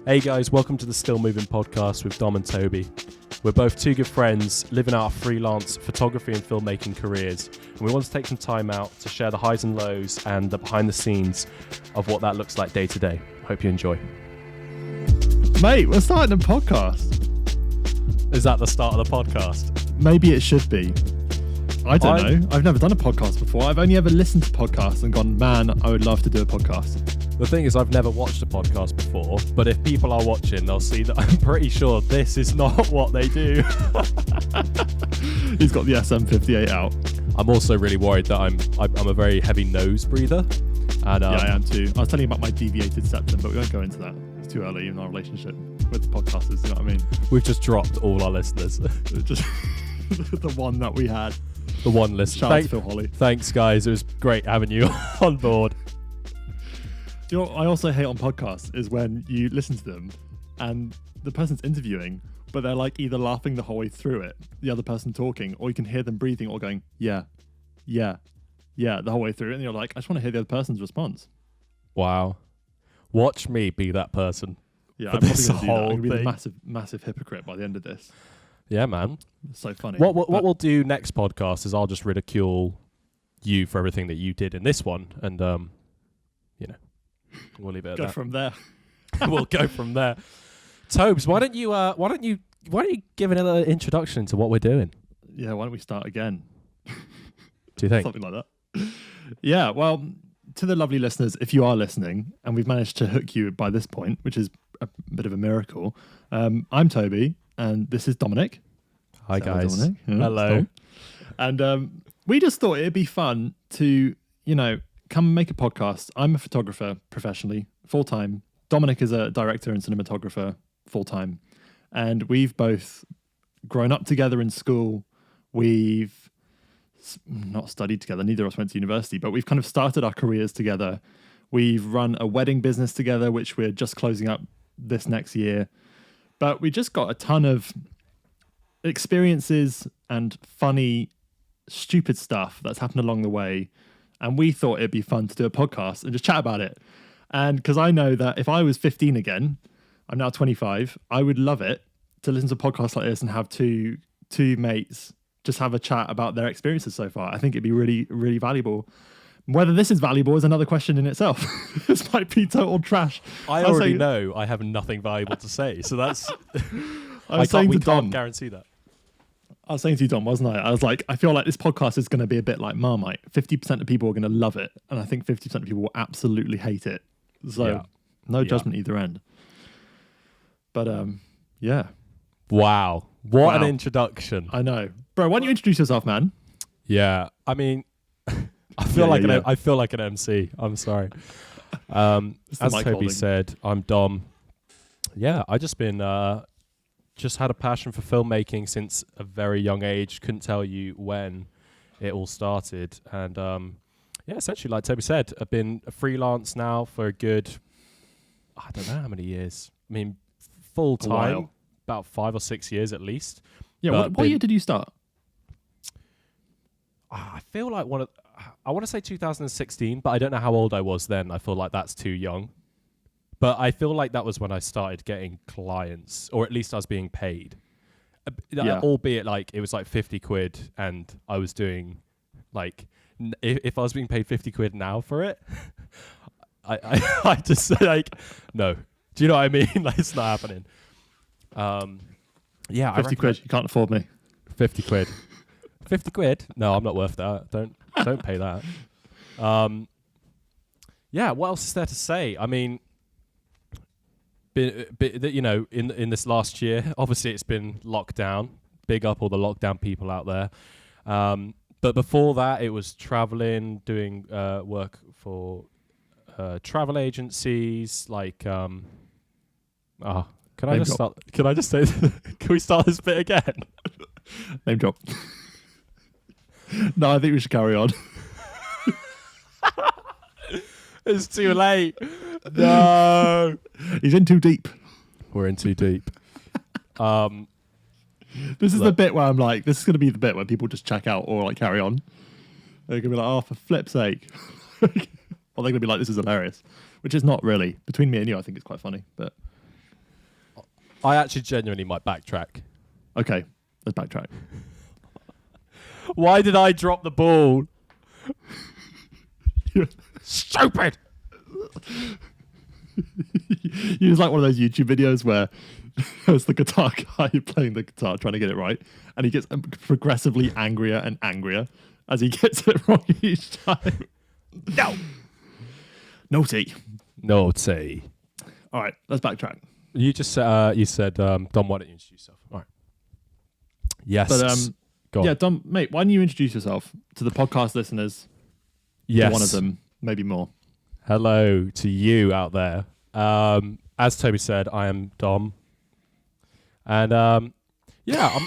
Hey guys, welcome to the Still Moving podcast with Dom and Toby. We're both two good friends living our freelance photography and filmmaking careers, and we want to take some time out to share the highs and lows and the behind the scenes of what that looks like day to day. Hope you enjoy. Mate, we're starting a podcast. Is that the start of the podcast? Maybe it should be. I don't know. I've never done a podcast before. I've only ever listened to podcasts and gone, man, I would love to do a podcast. The thing is, I've never watched a podcast before, but if people are watching, they'll see that I'm pretty sure this is not what they do. He's got the SM58 out. I'm also really worried that I'm a very heavy nose breather. And, yeah, I am too. I was telling you about my deviated septum, but we won't go into that. It's too early in our relationship with podcasters, you know what I mean? We've just dropped all our listeners. Just the one that we had. The one listener. Shout out to Phil Holly. Thanks, guys. It was great having you on board. Do you know what I also hate on podcasts is when you listen to them and the person's interviewing, but they're like either laughing the whole way through it, the other person talking, or you can hear them breathing or going, yeah, the whole way through it. And you're like, I just want to hear the other person's response. Wow. Watch me be that person. Yeah, I'm probably going to do that. I'm whole going to be thing. the massive hypocrite by the end of this. Yeah, man. It's so funny. What we'll do next podcast is I'll just ridicule you for everything that you did in this one, and we'll leave it at go that. from there. We'll go from there. Tobes, why don't you give another introduction to what we're doing? Yeah, why don't we start again? Do you think? Something like that. Yeah, well, to the lovely listeners, if you are listening, and we've managed to hook you by this point, which is a bit of a miracle, I'm Toby, and this is Dominic. Hi, guys. Dominic. Yeah, hello. And we just thought it'd be fun to, come and make a podcast. I'm a photographer professionally, full-time. Dominic is a director and cinematographer full-time. And we've both grown up together in school. We've not studied together. Neither of us went to university, but we've kind of started our careers together. We've run a wedding business together, which we're just closing up this next year. But we just got a ton of experiences and funny, stupid stuff that's happened along the way. And we thought it'd be fun to do a podcast and just chat about it. And because I know that if I was 15 again, I'm now 25, I would love it to listen to podcasts like this and have two mates just have a chat about their experiences so far. I think it'd be really, really valuable. Whether this is valuable is another question in itself. This might be total trash. I already know I have nothing valuable to say, so that's... we can't guarantee that. I was saying to you, Dom, wasn't I? I was like, I feel like this podcast is going to be a bit like Marmite. 50% of people are going to love it, and I think 50% of people will absolutely hate it. So, no judgment either end. But, yeah. Wow. What an introduction. I know. Bro, why don't you introduce yourself, man? Yeah. I mean, I feel like an MC. I'm sorry. As Toby said, I'm Dom. Yeah, I just had a passion for filmmaking since a very young age. Couldn't tell you when it all started. And essentially, like Toby said, I've been a freelance now for a good, I don't know how many years. I mean, full time, about 5 or 6 years at least. Yeah, what year did you start? I feel like I want to say 2016, but I don't know how old I was then. I feel like that's too young. But I feel like that was when I started getting clients, or at least I was being paid. Albeit like it was like 50 quid, and I was doing like, if I was being paid 50 quid now for it, I just like, no. Do you know what I mean? Like, it's not happening. 50 quid, you can't afford me. 50 quid. 50 quid? No, I'm not worth that. Don't pay that. What else is there to say? I mean, in this last year, obviously it's been lockdown. Big up all the lockdown people out there. But before that, it was traveling, doing work for travel agencies. Like, can I just start? Can I just say? Can we start this bit again? Name drop. No, I think we should carry on. It's too late. No. He's in too deep. We're in too deep. This is the bit where I'm like, this is going to be the bit where people just check out or like carry on. They're going to be like, oh, for flip's sake. Or they're going to be like, this is hilarious. Which is not really. Between me and you, I think it's quite funny. But I actually genuinely might backtrack. Okay, let's backtrack. Why did I drop the ball? Stupid. You just like one of those YouTube videos where it's the guitar guy playing the guitar, trying to get it right, and he gets progressively angrier and angrier as he gets it wrong each time. No. Naughty. All right, let's backtrack. You just said, Dom, why don't you introduce yourself? All right. Yes. But Go on. yeah, Dom, mate, why don't you introduce yourself to the podcast listeners? Yes. To one of them, maybe more. Hello to you out there. As Toby said, I am Dom. And I'm what?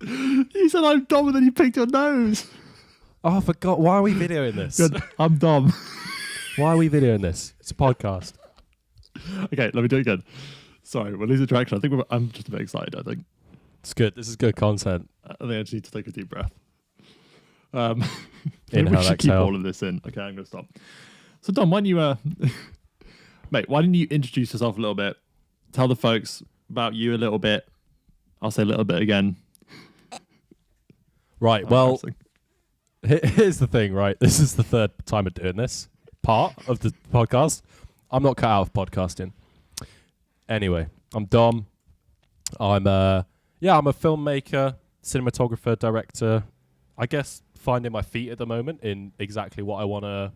You said I'm Dom and then you picked your nose. Oh, I forgot. Why are we videoing this? Good. I'm Dom. Why are we videoing this? It's a podcast. Okay, let me do it again. Sorry, we're losing traction. I think I'm just a bit excited, I think. It's good. This is good content. I think I just need to take a deep breath. Inhale, we should keep exhale. all of this in. Okay, I'm going to stop. So, Dom, why don't you, mate, why didn't you introduce yourself a little bit? Tell the folks about you a little bit. I'll say a little bit again. Right, well, here's the thing, right? This is the third time of doing this part of the podcast. I'm not cut out of podcasting. Anyway, I'm Dom. I'm a filmmaker, cinematographer, director. I guess finding my feet at the moment in exactly what I want to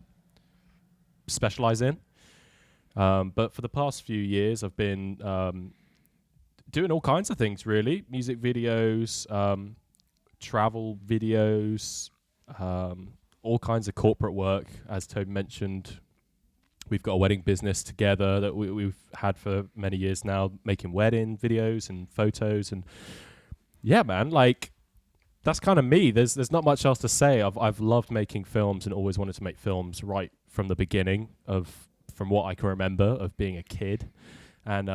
specialize in. But for the past few years, I've been doing all kinds of things, really. Music videos, travel videos, all kinds of corporate work. As Toby mentioned, we've got a wedding business together that we've had for many years now, making wedding videos and photos. And yeah, man, like, that's kind of me. There's not much else to say. I've loved making films and always wanted to make films right from the beginning from what I can remember of being a kid. And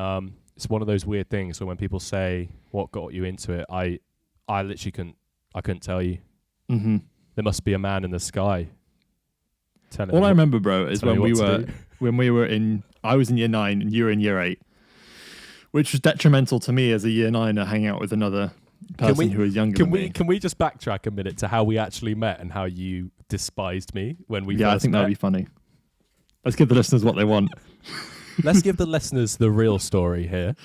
it's one of those weird things where when people say what got you into it, I literally couldn't tell you. Mm-hmm. There must be a man in the sky. All I remember, bro, is when we were in. I was in year 9 and you were in year 8, which was detrimental to me as a year 9er hanging out with another person who was younger than me. Can we just backtrack a minute to how we actually met and how you despised me when we first I think met? that'd be funny. Let's give the listeners what they want. Let's give the listeners the real story here.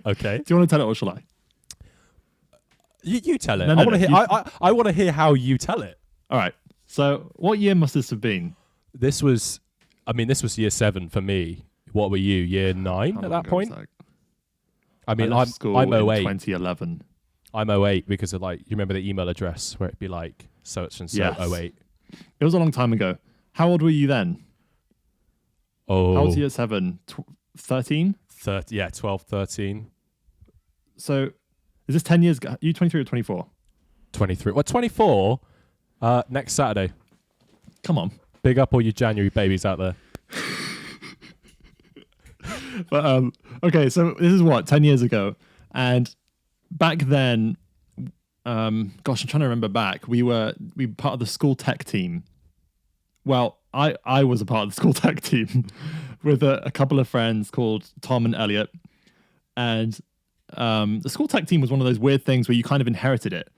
Okay. Do you want to tell it or shall I? You tell it. No, I want to hear. I want to hear how you tell it. All right. So, what year must this have been? This was year 7 for me. What were you? Year 9 at that point? I mean, I'm 08. 2011. I'm 08 because of, like, you remember the email address where it'd be like such and so. Yes. 08. It was a long time ago. How old were you then? Oh, how old were you at 7? 13? 12, 13. So, is this 10 years ago? Are you 23 or 24? 23. Well, 24 next Saturday. Come on. Big up all you January babies out there. But okay, so this is what, 10 years ago. And back then, I'm trying to remember back. We were part of the school tech team. Well, I was a part of the school tech team with a couple of friends called Tom and Elliot. And the school tech team was one of those weird things where you kind of inherited it.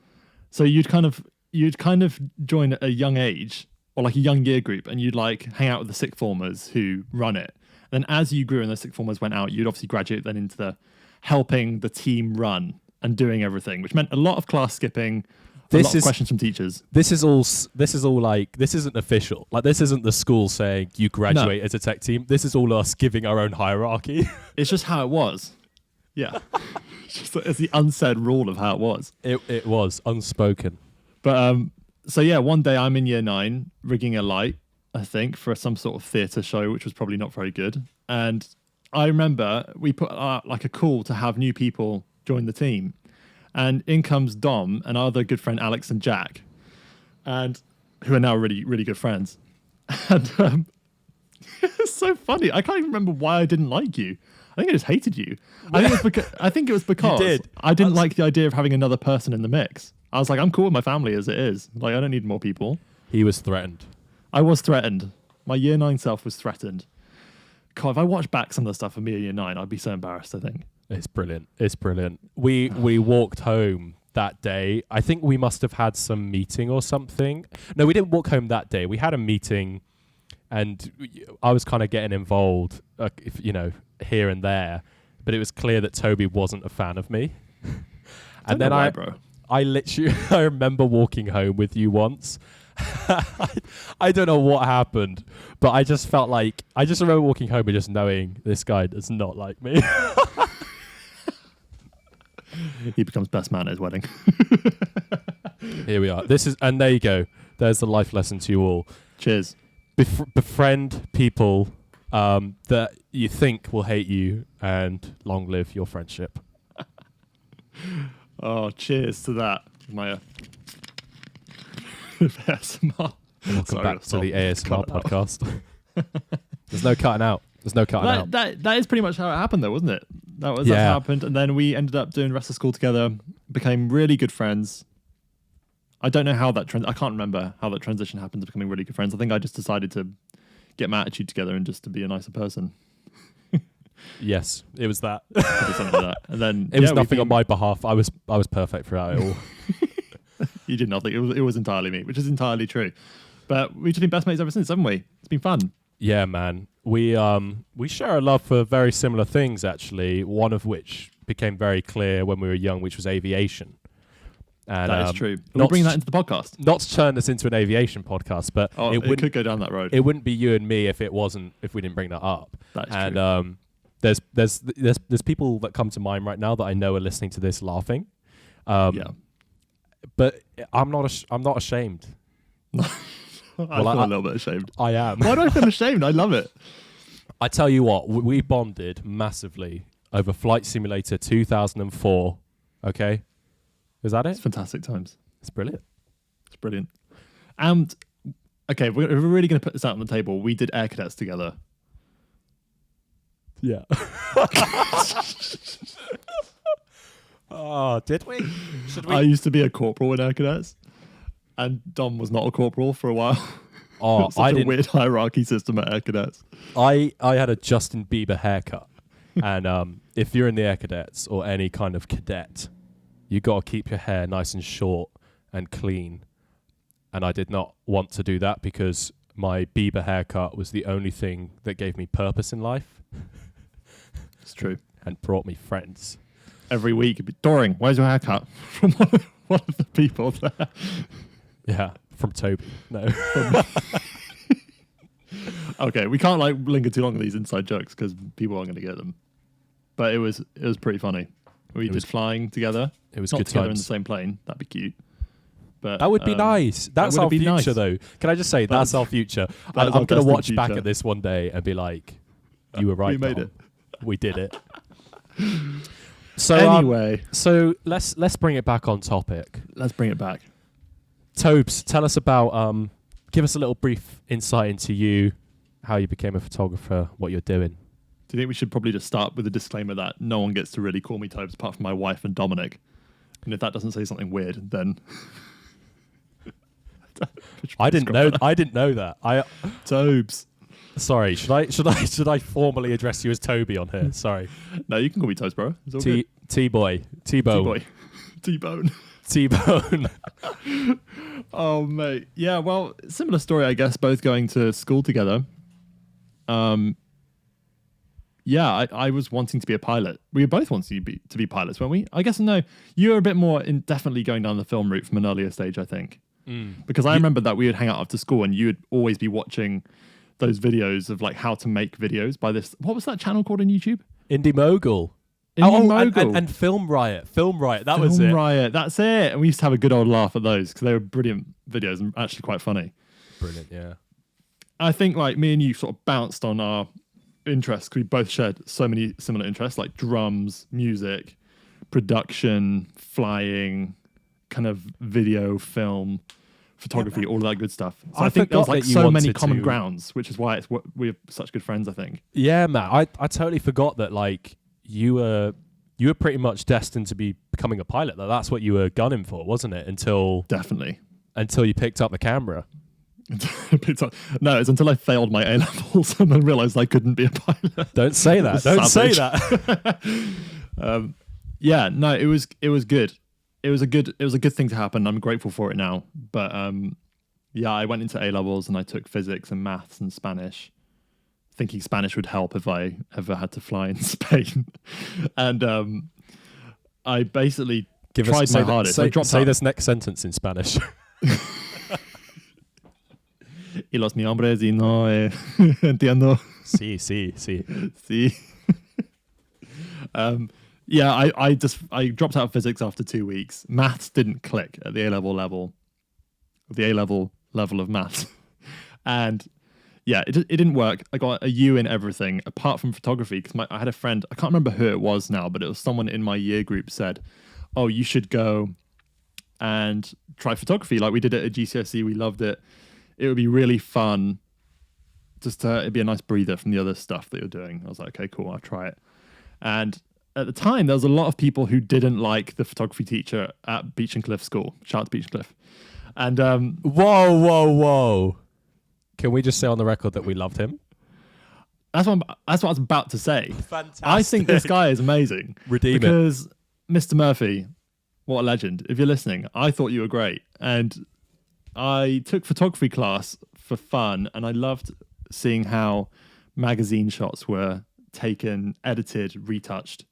So you'd kind of join at a young age, or like a young year group, and you'd like hang out with the sixth formers who run it. And then as you grew and the sixth formers went out, you'd obviously graduate then into the helping the team run and doing everything, which meant a lot of class skipping, a lot of questions from teachers. This is all like, this isn't official. Like, this isn't the school saying you graduate as a tech team. This is all us giving our own hierarchy. It's just how it was. Yeah. It's the unsaid rule of how it was. It was unspoken. But so yeah, one day I'm in year 9 rigging a light, I think, for some sort of theatre show, which was probably not very good. And I remember we put out like a call to have new people join the team. And in comes Dom and our other good friend Alex and Jack, and who are now really, really good friends. And it's so funny. I can't even remember why I didn't like you. I think I just hated you. I think it was because You did. I didn't like the idea of having another person in the mix. I was like, I'm cool with my family as it is. Like, I don't need more people. He was threatened. I was threatened. My year 9 self was threatened. God, if I watch back some of the stuff from me in year 9, I'd be so embarrassed, I think. It's brilliant. It's brilliant. We walked home that day. I think we must have had some meeting or something. No, we didn't walk home that day. We had a meeting, and I was kind of getting involved, here and there. But it was clear that Toby wasn't a fan of me. And then I literally, I remember walking home with you once. I don't know what happened, but I just felt like, I just remember walking home and just knowing this guy does not like me. He becomes best man at his wedding. Here we are. And there you go. There's the life lesson to you all. Cheers. Befriend people that you think will hate you, and long live your friendship. Oh, cheers to that. My ASMR. Welcome back to the ASMR podcast. There's no cutting out. That is pretty much how it happened, though, wasn't it? That's how it happened. And then we ended up doing the rest of school together, became really good friends. I don't know how that I can't remember how that transition happened to becoming really good friends. I think I just decided to get my attitude together and just to be a nicer person. Yes, it was that. Something like that. And then it was nothing on my behalf. I was perfect throughout it all. You did nothing. It was entirely me, which is entirely true. But we've just been best mates ever since, haven't we? It's been fun. Yeah, man. We share a love for very similar things, actually. One of which became very clear when we were young, which was aviation. And that is true. We'll bring that into the podcast. Not to turn this into an aviation podcast, but it could go down that road. It wouldn't be you and me if we didn't bring that up. That's true. There's people that come to mind right now that I know are listening to this laughing. But I'm not ashamed. I feel a little bit ashamed. I am. Why do I feel ashamed? I love it. I tell you what, we bonded massively over Flight Simulator 2004. Okay? Is that it? It's fantastic times. It's brilliant. It's brilliant. And, okay, if we're really going to put this out on the table, we did Air Cadets together. Yeah. Oh, did we? Should we? I used to be a corporal in Air Cadets, and Dom was not a corporal for a while. Oh, I did a weird hierarchy system at Air Cadets. I had a Justin Bieber haircut, and if you're in the Air Cadets or any kind of cadet, you got to keep your hair nice and short and clean. And I did not want to do that because my Bieber haircut was the only thing that gave me purpose in life. It's true. And brought me friends. Every week, it'd be, Doring, where's your haircut? From one of the people there. Yeah, from Toby. No. Okay, we can't linger too long on these inside jokes because people aren't going to get them. But it was pretty funny. We did flying together. It was not good together times. In the same plane. That'd be cute. But that would be nice. That's our future, nice. though. Can I just say that's our future? I'm going to watch back at this one day and be like, "You were right. We made it. We did it." So anyway, let's bring it back on topic. Let's bring it back. Tobes, tell us about. Give us a little brief insight into you, how you became a photographer, what you're doing. Do you think we should probably just start with a disclaimer that no one gets to really call me Tobes apart from my wife and Dominic? And if that doesn't say something weird, then I didn't know that. Tobes. Sorry, should I formally address you as Toby on here? Sorry. No, you can call me Tobes, bro. It's all good. T-boy. T-bone. T-bone. Oh, mate. Yeah, well, similar story, I guess, both going to school together. Yeah, I was wanting to be a pilot. We were both wanting to be pilots, weren't we? I guess no. You were a bit more definitely going down the film route from an earlier stage, I think. Because I remember that we would hang out after school and you would always be watching those videos of like how to make videos by this. What was that channel called on YouTube? Indie Mogul. Mogul. And Film Riot. That was it. Film Riot. That's it. And we used to have a good old laugh at those because they were brilliant videos and actually quite funny. Brilliant, yeah. I think like me and you sort of bounced on our interests because we both shared so many similar interests like drums, music, production, flying, kind of video, film, photography, all of that good stuff. So I think there was like so many common grounds, which is why we're such good friends, I think. Yeah, Matt. I totally forgot that like you were pretty much destined to be becoming a pilot. That's what you were gunning for, wasn't it? Until Definitely. Until you picked up the camera. No, it's until I failed my A levels and then realized I couldn't be a pilot. Don't say that. Don't say that. Yeah, no, it was good. It was a good thing to happen. I'm grateful for it now. But yeah, I went into A levels and I took physics and maths and Spanish, thinking Spanish would help if I ever had to fly in Spain. And I basically tried my hardest. Say this next sentence in Spanish. Y los nombres y no entiendo. Sí. Sí. Yeah, I dropped out of physics after 2 weeks. Maths didn't click at the A level of maths. And yeah, it didn't work. I got a U in everything apart from photography because I had a friend, I can't remember who it was now, but it was someone in my year group said, oh, you should go and try photography. Like we did it at GCSE, we loved it. It would be really fun. It'd be a nice breather from the other stuff that you're doing. I was like, okay, cool, I'll try it. And at the time, there was a lot of people who didn't like the photography teacher at Beach and Cliff School. Shout out to Beach and Cliff. And whoa. Can we just say on the record that we loved him? That's what I was about to say. Fantastic. I think this guy is amazing. Redeem because it. Mr. Murphy, what a legend. If you're listening, I thought you were great. And I took photography class for fun, and I loved seeing how magazine shots were taken, edited, retouched,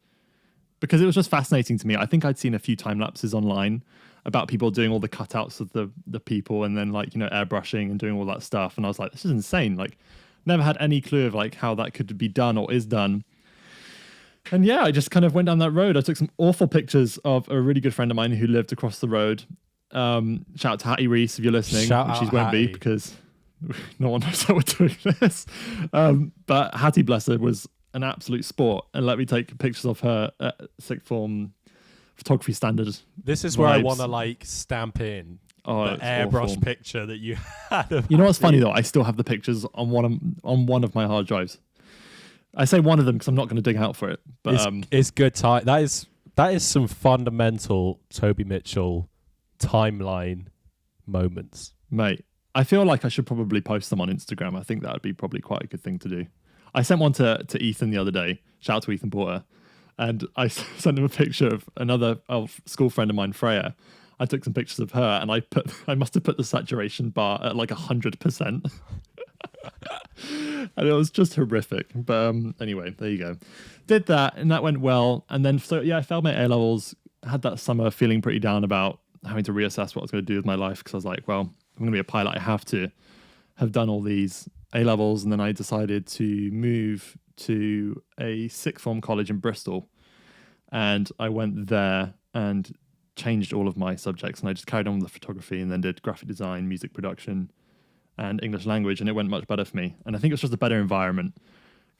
because it was just fascinating to me. I think I'd seen a few time lapses online about people doing all the cutouts of the people and then airbrushing and doing all that stuff. And I was like, this is insane. Like, never had any clue of like how that could be done or is done. And yeah, I just kind of went down that road. I took some awful pictures of a really good friend of mine who lived across the road. Shout out to Hattie Reese if you're listening, which she won't be because no one knows how we're doing this. But Hattie, bless her, was an absolute sport and let me take pictures of her at sixth form photography standard. This is where I want to like stamp in the airbrush awful picture that you had. You know what's funny though? I still have the pictures on one of my hard drives. I say one of them because I'm not going to dig out for it. But it's good time. That is some fundamental Toby Mitchell timeline moments, mate. I feel like I should probably post them on Instagram. I think that would be probably quite a good thing to do. I sent one to Ethan the other day. Shout out to Ethan Porter. And I sent him a picture of another school friend of mine, Freya. I took some pictures of her, and I must have put the saturation bar at like 100%. And it was just horrific. But anyway, there you go. Did that, and that went well. And then, I failed my A-levels. Had that summer feeling pretty down about having to reassess what I was going to do with my life, because I was like, well, I'm going to be a pilot. I have to have done all these A-levels. And then I decided to move to a sixth form college in Bristol. And I went there and changed all of my subjects. And I just carried on with the photography and then did graphic design, music production, and English language. And it went much better for me. And I think it's just a better environment.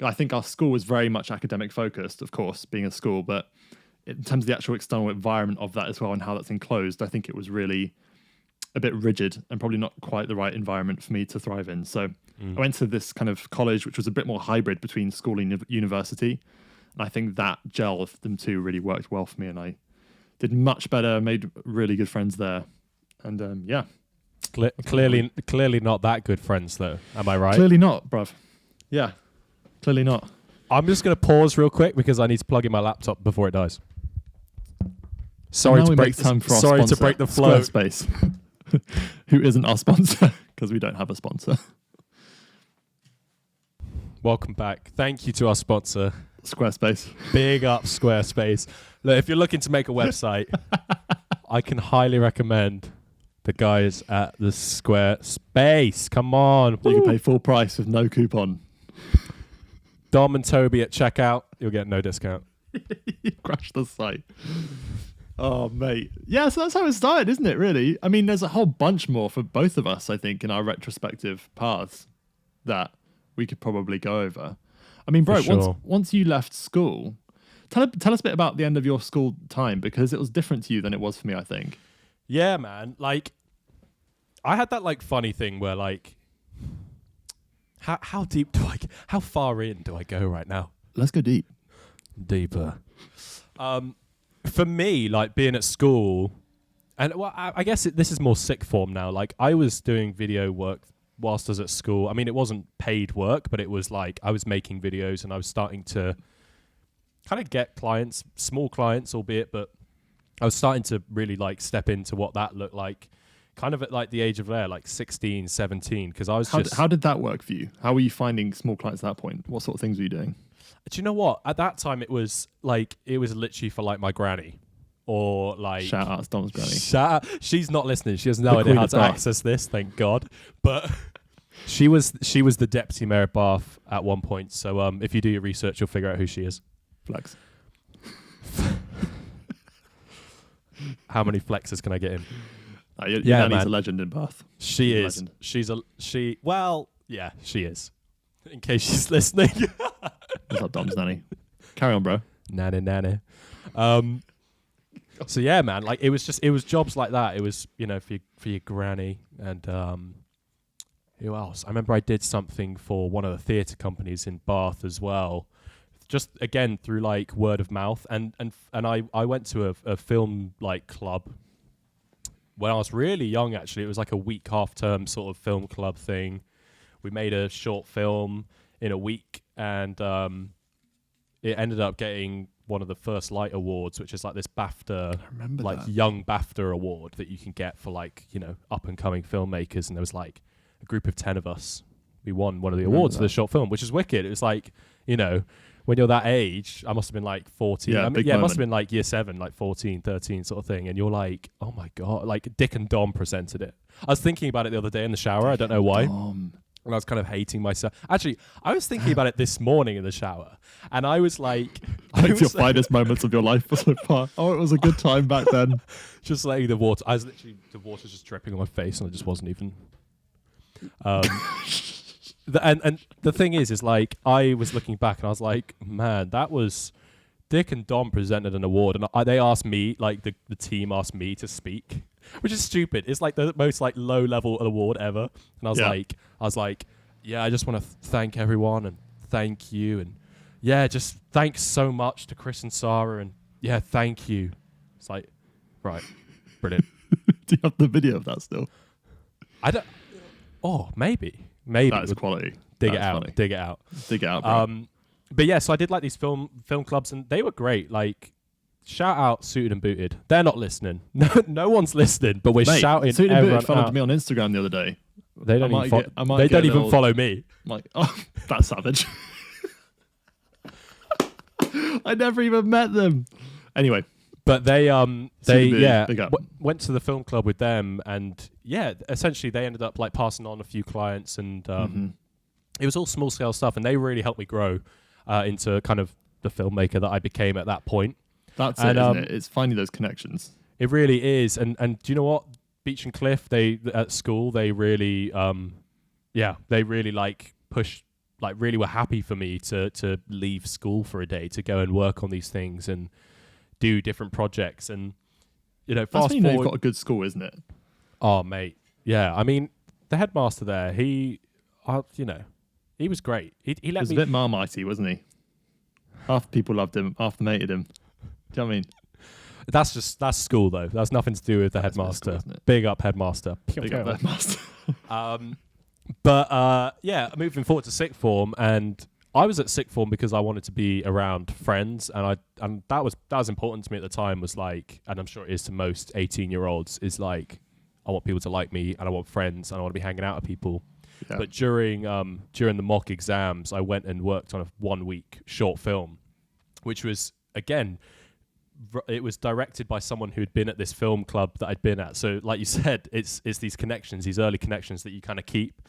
I think our school was very much academic focused, of course, being a school. But in terms of the actual external environment of that as well and how that's enclosed, I think it was really a bit rigid and probably not quite the right environment for me to thrive in. So I went to this kind of college, which was a bit more hybrid between school and university. And I think that gel of them two really worked well for me. And I did much better, made really good friends there. And yeah. Clearly not that good friends, though. Am I right? Clearly not, bruv. Yeah, clearly not. I'm just going to pause real quick because I need to plug in my laptop before it dies. Sorry to break the flow. Squarespace, who isn't our sponsor because we don't have a sponsor. Welcome back. Thank you to our sponsor, Squarespace. Big up Squarespace. Look, if you're looking to make a website, I can highly recommend the guys at the Squarespace. Come on. You can pay full price with no coupon. Dom and Toby at checkout. You'll get no discount. You crash the site. Oh, mate. Yeah, so that's how it started, isn't it, really? I mean, there's a whole bunch more for both of us, I think, in our retrospective paths that we could probably go over. I mean, bro, sure. once you left school, tell us a bit about the end of your school time, because it was different to you than it was for me, I think. Yeah, man. Like, I had that, like, funny thing where, like, how deep how far in do I go right now? Let's go deep. Deeper. For me, like, being at school, and well, I guess this is more sick form now. Like, I was doing video work whilst I was at school. I mean, it wasn't paid work, but it was like I was making videos and I was starting to kind of get clients, small clients, albeit, but I was starting to really like step into what that looked like, kind of at like the age of like 16, 17, because I was How did that work for you? How were you finding small clients at that point? What sort of things were you doing? Do you know what? At that time, it was literally for like my granny. Or like shout out to Dom's granny. Shout out. She's not listening. She has no idea how to access this, thank God. But she was the deputy mayor of Bath at one point. So if you do your research, you'll figure out who she is. Flex. How many flexes can I get in? Your nanny's a legend in Bath. She is. Well, yeah, she is. In case she's listening. What's up, Dom's nanny? Carry on, bro. Nanny. So yeah, man, like it was jobs like that. It was, for your granny and who else? I remember I did something for one of the theatre companies in Bath as well. Just again through like word of mouth, and I went to a film like club when I was really young. Actually, it was like a week half term sort of film club thing. We made a short film in a week, and it ended up getting one of the First Light Awards, which is like this BAFTA, like young BAFTA award that you can get for like up and coming filmmakers. And there was like a group of 10 of us. We won one of the awards for the short film, which is wicked. It was like when you're that age, I must have been like 14. It must have been like year 7, like 14, 13 sort of thing. And you're like, oh my God, like Dick and Dom presented it. I was thinking about it the other day in the shower. I don't know why. And I was kind of hating myself. Actually, I was thinking about it this morning in the shower. And I was like... It's your finest moments of your life so far. Oh, it was a good time back then. Just letting the water... the water's just dripping on my face and I just wasn't even... And the thing is like, I was looking back and I was like, man, that was... Dick and Dom presented an award and they asked me, like the team asked me to speak, which is stupid. It's like the most like low level award ever. And I was like, yeah, I just want to thank everyone and thank you. And yeah, just thanks so much to Chris and Sarah. And yeah, thank you. It's like, right. Brilliant. Do you have the video of that still? I don't. Oh, maybe. That's quality. Dig it out, bro. But yeah, so I did like these film clubs, and they were great. Like, shout out Suited and Booted. They're not listening. No one's listening, but we're shouting. Suited and Booted followed me on Instagram the other day. They don't even follow me. I'm like, oh, that's savage. I never even met them. Anyway, but they went to the film club with them, and yeah, essentially they ended up like passing on a few clients, and it was all small scale stuff, and they really helped me grow into kind of the filmmaker that I became at that point. That's it, isn't it? It's finding those connections. It really is. And do you know what? Beach and Cliff, at school, they really, they really like pushed, like really were happy for me to leave school for a day to go and work on these things and do different projects. And, fast forward. You've got a good school, isn't it? Oh, mate. Yeah. I mean, the headmaster there, he was great. He let me... He was a bit Marmitey, wasn't he? Half the people loved him, half them hated him. Do you know what I mean? That's school, though. That's nothing to do with the headmaster. School, big up, headmaster. Big up, headmaster. Moving forward to sixth form, and I was at sixth form because I wanted to be around friends, and that was important to me at the time. Was like, and I'm sure it is to most 18-year-olds, is like, I want people to like me, and I want friends, and I want to be hanging out with people. Yeah. But during the mock exams, I went and worked on a 1-week short film, which was, again, it was directed by someone who'd been at this film club that I'd been at. So like you said, it's these connections, these early connections that you kind of keep.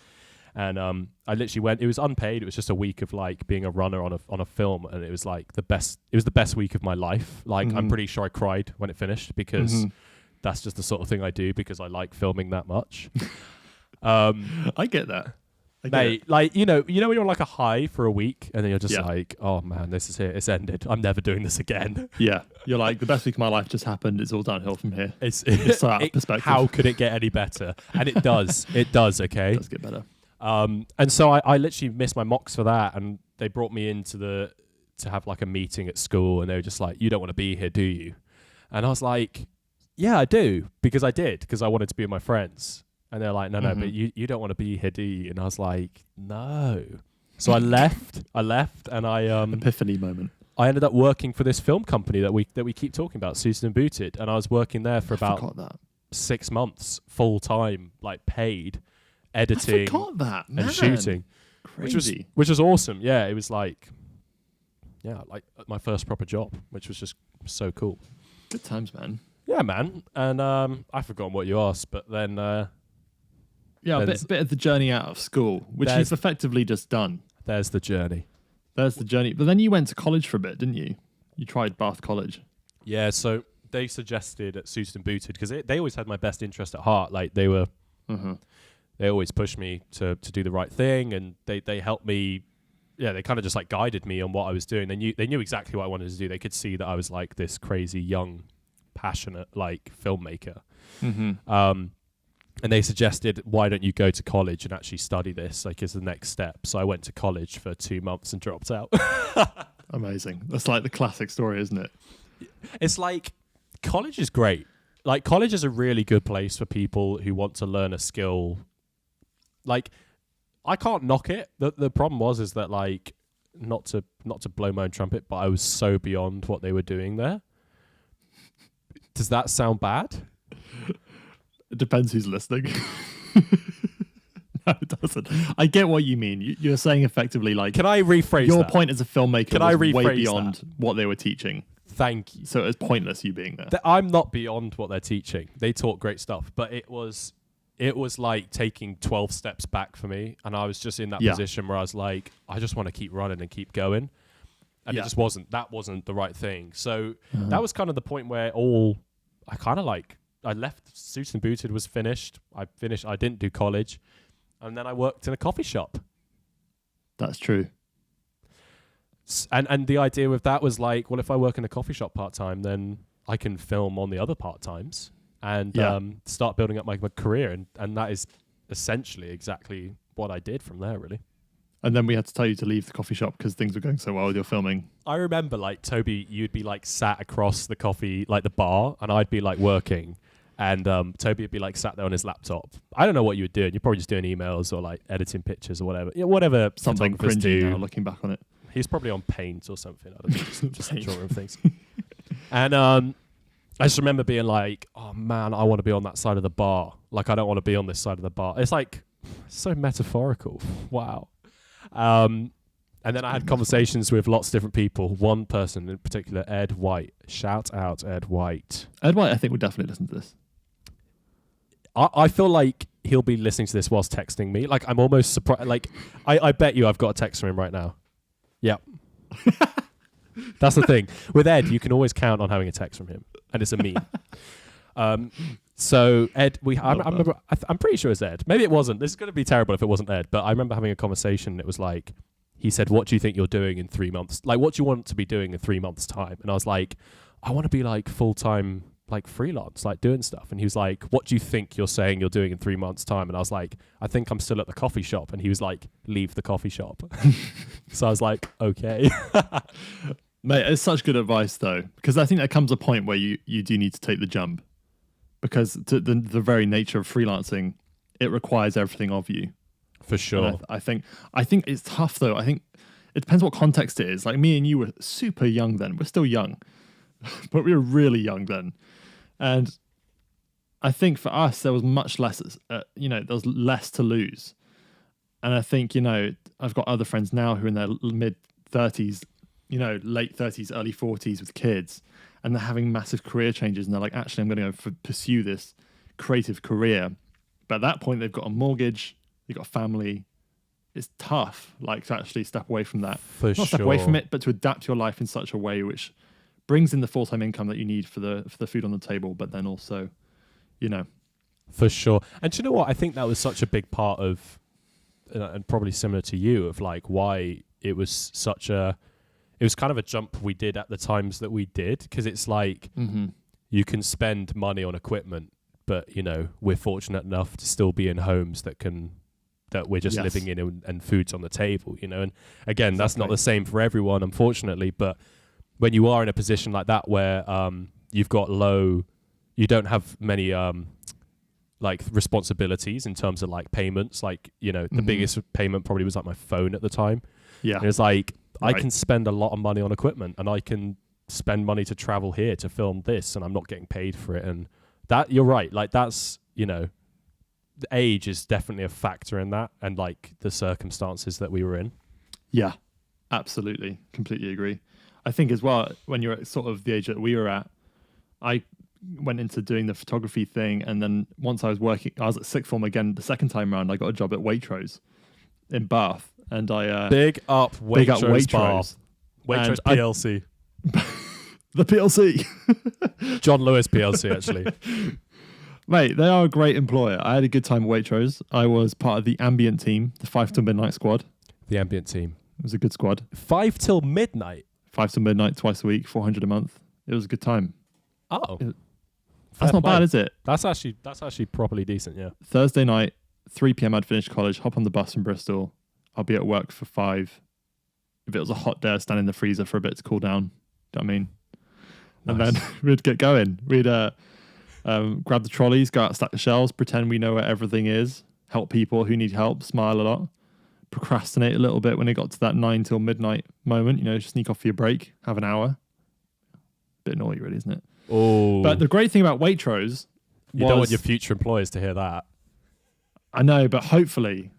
And I literally went, it was unpaid. It was just a week of like being a runner on a film. And it was like the best week of my life. Like, I'm pretty sure I cried when it finished because that's just the sort of thing I do because I like filming that much. I get that. Mate, like, when you're on like a high for a week and then you're just like, oh man, this is it. It's ended. I'm never doing this again. Yeah. You're like, the best week of my life just happened. It's all downhill from here. It's so out of perspective. How could it get any better? And it does. It does, okay? It does get better. And so I literally missed my mocks for that, and they brought me in to have like a meeting at school, and they were just like, you don't want to be here, do you? And I was like, yeah, I do, because I wanted to be with my friends. And they're like, no, but you don't want to be here, do you? And I was like, no. So I left, and I epiphany moment. I ended up working for this film company that we keep talking about, Suited and Booted, and I was working there for about 6 months, full time, like paid, editing and shooting, crazy, which was awesome. Yeah, it was like, like my first proper job, which was just so cool. Good times, man. Yeah, man. And I've forgotten what you asked, but then a bit of the journey out of school, which you've effectively just done. There's the journey. There's the journey. But then you went to college for a bit, didn't you? You tried Bath College. Yeah, so they suggested at Suited and Booted, because they always had my best interest at heart. Like they were, they always pushed me to do the right thing, and they helped me. Yeah, they kind of just like guided me on what I was doing. They knew exactly what I wanted to do. They could see that I was like this crazy young, passionate like filmmaker. And they suggested, why don't you go to college and actually study this, like, as the next step. So I went to college for 2 months and dropped out. Amazing. That's like the classic story, isn't it? It's like, college is great. Like, college is a really good place for people who want to learn a skill. Like, I can't knock it. The problem is that, like, not to blow my own trumpet, but I was so beyond what they were doing there. Does that sound bad? It depends who's listening. No, it doesn't. I get what you mean. You're saying effectively, like, can I rephrase your that? point as a filmmaker was way beyond what they were teaching. Thank you. So it was pointless you being there. I'm not beyond what they're teaching. They taught great stuff, but it was like taking 12 steps back for me, and I was just in that position where I was like, I just want to keep running and keep going, and it just wasn't the right thing. So that was kind of the point where I left. Suited and Booted was finished. I didn't do college, and then I worked in a coffee shop. That's true. And the idea with that was like, well, if I work in a coffee shop part-time, then I can film on the other part-times and start building up my career. And that is essentially exactly what I did from there, really. And then we had to tell you to leave the coffee shop because things were going so well with your filming. I remember, like, Toby, you'd be like sat across the coffee, like the bar, and I'd be like working. And Toby would be like sat there on his laptop. I don't know what you were doing. You're probably just doing emails or like editing pictures or whatever. Yeah, whatever. Something cringy now, looking back on it. He's probably on Paint or something. I don't know. Just drawing things. And I just remember being like, oh man, I want to be on that side of the bar. Like, I don't want to be on this side of the bar. It's like so metaphorical. Wow. And then I had conversations with lots of different people. One person in particular, Ed White. Shout out Ed White. Ed White, I think, would definitely listen to this. I feel like he'll be listening to this whilst texting me. Like, I'm almost surprised. Like, I bet you I've got a text from him right now. Yep. That's the thing. With Ed, you can always count on having a text from him. And it's a meme. So Ed, I'm pretty sure it's Ed. Maybe it wasn't. This is going to be terrible if it wasn't Ed. But I remember having a conversation. And it was like, he said, what do you think you're doing in 3 months? Like, what do you want to be doing in 3 months' time? And I was like, I want to be like full-time, like freelance, like doing stuff. And he was like, what do you think you're saying you're doing in 3 months' time? And I was like, I think I'm still at the coffee shop. And he was like, leave the coffee shop. So I was like, okay. Mate, it's such good advice though, because I think there comes a point where you do need to take the jump, because the very nature of freelancing, it requires everything of you. For sure. I think it's tough though. I think it depends what context it is. Like, me and you were super young then. We're still young, but we were really young then. And I think for us, there was much less, there was less to lose. And I think, I've got other friends now who are in their mid 30s, late 30s, early 40s with kids, and they're having massive career changes. And they're like, actually, I'm going to go pursue this creative career. But at that point, they've got a mortgage, they've got a family. It's tough, like, to actually step away from that. Not step away from it, but to adapt your life in such a way which brings in the full-time income that you need for the food on the table, but then also, For sure. And do you know what? I think that was such a big part of, and probably similar to you, of like why it was it was kind of a jump we did at the times that we did, because it's like you can spend money on equipment, but we're fortunate enough to still be in homes that we're just living in and food's on the table, and again, that's not the same for everyone, unfortunately, but when you are in a position like that where you've got you don't have many like responsibilities in terms of like payments. Like, you know, the biggest payment probably was like my phone at the time. Yeah. And it's like, I can spend a lot of money on equipment, and I can spend money to travel here to film this, and I'm not getting paid for it. And that, you're right. Like, that's, you know, the age is definitely a factor in that, and like the circumstances that we were in. Yeah, absolutely. Completely agree. I think as well, when you're at sort of the age that we were at, I went into doing the photography thing. And then once I was at sixth form again, the second time around, I got a job at Waitrose in Bath. And I big up Waitrose Bath. Waitrose PLC. The PLC. John Lewis PLC, actually. Mate, they are a great employer. I had a good time at Waitrose. I was part of the ambient team, the 5 till midnight squad. The ambient team. It was a good squad. 5 till midnight? 5 till midnight, twice a week, 400 a month. It was a good time. Oh. That's not bad, is it? That's actually properly decent, yeah. Thursday night, 3 p.m. I'd finish college, hop on the bus from Bristol. I'll be at work for 5. If it was a hot day, I'd stand in the freezer for a bit to cool down. Do you know what I mean? Nice. And then we'd get going. We'd grab the trolleys, go out, stack the shelves, pretend we know where everything is, help people who need help, smile a lot, procrastinate a little bit when it got to that 9 till midnight moment. You know, sneak off for your break, have an hour. Bit naughty, really, isn't it? Oh. But the great thing about Waitrose, you don't want your future employers to hear that. I know, but hopefully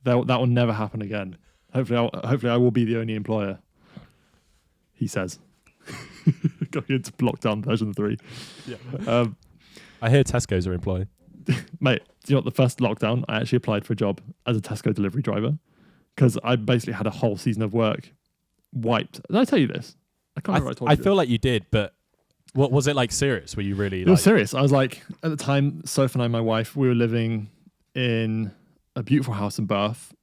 that will never happen again. Hopefully I will be the only employer. He says. Going into lockdown version 3. Yeah. I hear Tesco's are employing. Mate, do you know what? The first lockdown, I actually applied for a job as a Tesco delivery driver because I basically had a whole season of work wiped. Did I tell you this? I can't remember. I feel like you did, but what was it like? Serious? Were you really? It was serious. I was like, at the time, Soph and I, my wife, we were living in a beautiful house in Bath.